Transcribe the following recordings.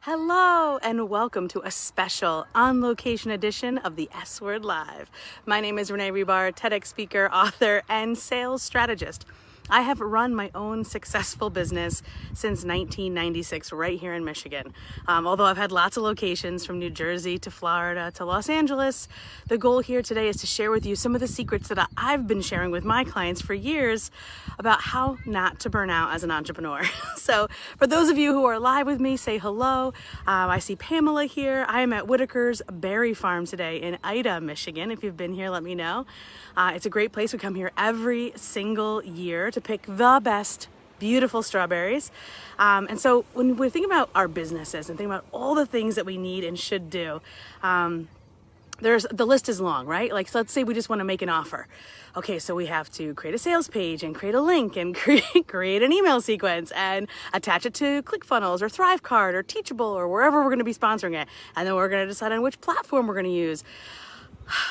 Hello and welcome to a special on-location edition of the S Word Live. My name is Renee Rebar, TEDx speaker, author, and sales strategist. I have run my own successful business since 1996 right here in Michigan. Although I've had lots of locations from New Jersey to Florida to Los Angeles, the goal here today is to share with you some of the secrets that I've been sharing with my clients for years about how not to burn out as an entrepreneur. So for those of you who are live with me, say hello. I see Pamela here. I am at Whitaker's Berry Farm today in Ida, Michigan. If you've been here, let me know. It's a great place. We come here every single year to pick the best, beautiful strawberries. And so when we're thinking about our businesses and thinking about all the things that we need and should do, the list is long, right? Like, so let's say we just want to make an offer. Okay, so we have to create a sales page and create a link and create an email sequence and attach it to ClickFunnels or ThriveCard or Teachable or wherever we're going to be sponsoring it. And then we're going to decide on which platform we're going to use.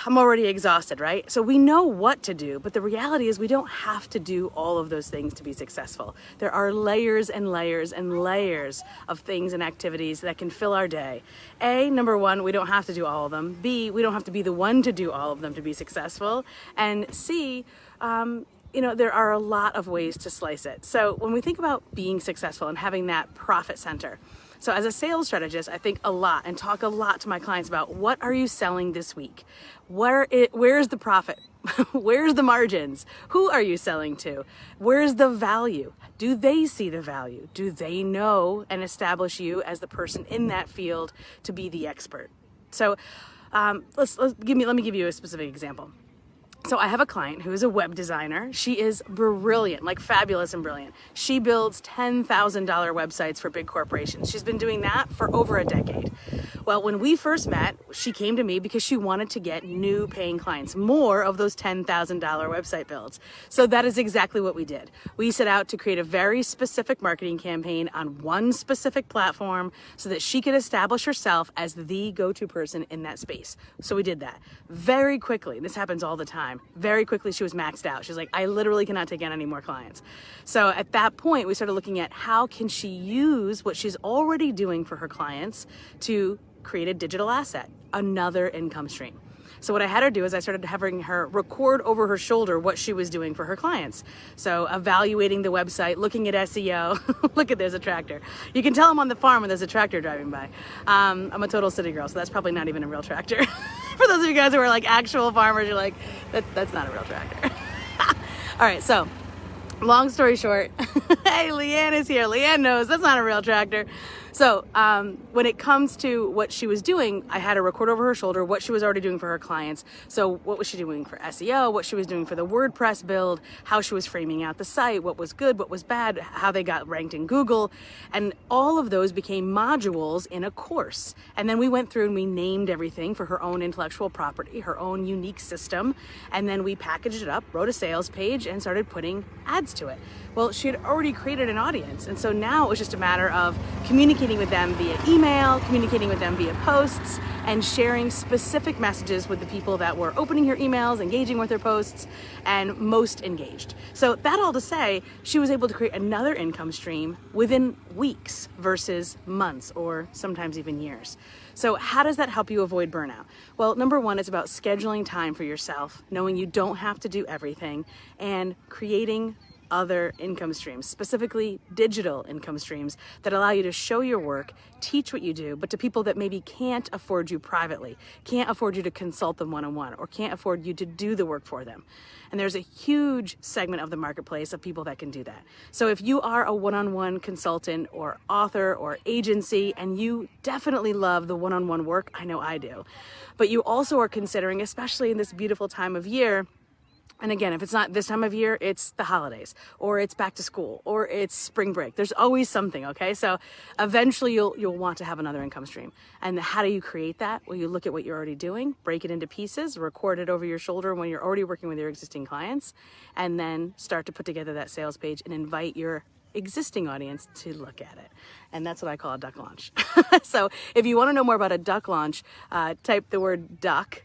I'm already exhausted, right? So we know what to do, but the reality is we don't have to do all of those things to be successful. There are layers and layers and layers of things and activities that can fill our day. A, number one, we don't have to do all of them. B, we don't have to be the one to do all of them to be successful. And C, there are a lot of ways to slice it. So when we think about being successful and having that profit center, so as a sales strategist, I think a lot and talk a lot to my clients about what are you selling this week? Where's the profit? Where's the margins? Who are you selling to? Where's the value? Do they see the value? Do they know and establish you as the person in that field to be the expert? So let me give you a specific example. So I have a client who is a web designer. She is brilliant, like fabulous and brilliant. She builds $10,000 websites for big corporations. She's been doing that for over a decade. Well, when we first met, she came to me because she wanted to get new paying clients, more of those $10,000 website builds. So that is exactly what we did. We set out to create a very specific marketing campaign on one specific platform so that she could establish herself as the go-to person in that space. So we did that very quickly. This happens all the time. Very quickly, she was maxed out. She's like, I literally cannot take on any more clients. So at that point, we started looking at how can she use what she's already doing for her clients to create a digital asset, another income stream. So what I had her do is I started having her record over her shoulder what she was doing for her clients. So evaluating the website, looking at SEO. Look at, there's a tractor. You can tell I'm on the farm when there's a tractor driving by. I'm a total city girl, so that's probably not even a real tractor. For those of you guys who are like actual farmers, you're like, that's not a real tractor. All right, so long story short, hey, Leanne is here. Leanne knows that's not a real tractor. So when it comes to what she was doing, I had her record over her shoulder what she was already doing for her clients. So what was she doing for SEO, what she was doing for the WordPress build, how she was framing out the site, what was good, what was bad, how they got ranked in Google. And all of those became modules in a course. And then we went through and we named everything for her own intellectual property, her own unique system. And then we packaged it up, wrote a sales page, and started putting ads to it. Well, she had already created an audience. And so now it was just a matter of communicating with them via email, communicating with them via posts, and sharing specific messages with the people that were opening her emails, engaging with her posts, and most engaged. So that all to say, she was able to create another income stream within weeks versus months or sometimes even years. So how does that help you avoid burnout? Well, number one, it's about scheduling time for yourself, knowing you don't have to do everything, and creating other income streams, specifically digital income streams that allow you to show your work, teach what you do, but to people that maybe can't afford you privately, can't afford you to consult them one-on-one, or can't afford you to do the work for them. And there's a huge segment of the marketplace of people that can do that. So if you are a one-on-one consultant or author or agency, and you definitely love the one-on-one work, I know I do, but you also are considering, especially in this beautiful time of year, and again, if it's not this time of year, it's the holidays, or it's back to school, or it's spring break. There's always something, okay? So eventually you'll want to have another income stream. And how do you create that? Well, you look at what you're already doing, break it into pieces, record it over your shoulder when you're already working with your existing clients, and then start to put together that sales page and invite your existing audience to look at it. And that's what I call a duck launch. So if you want to know more about a duck launch, type the word duck,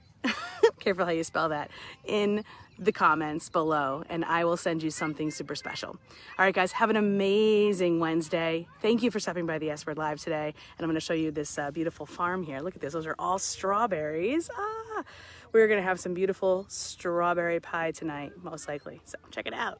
careful how you spell that, in the comments below and I will send you something super special. All right, guys, have an amazing Wednesday. Thank you for stopping by the S Word Live today. And I'm going to show you this beautiful farm here. Look at this. Those are all strawberries. We're going to have some beautiful strawberry pie tonight, most likely. So check it out.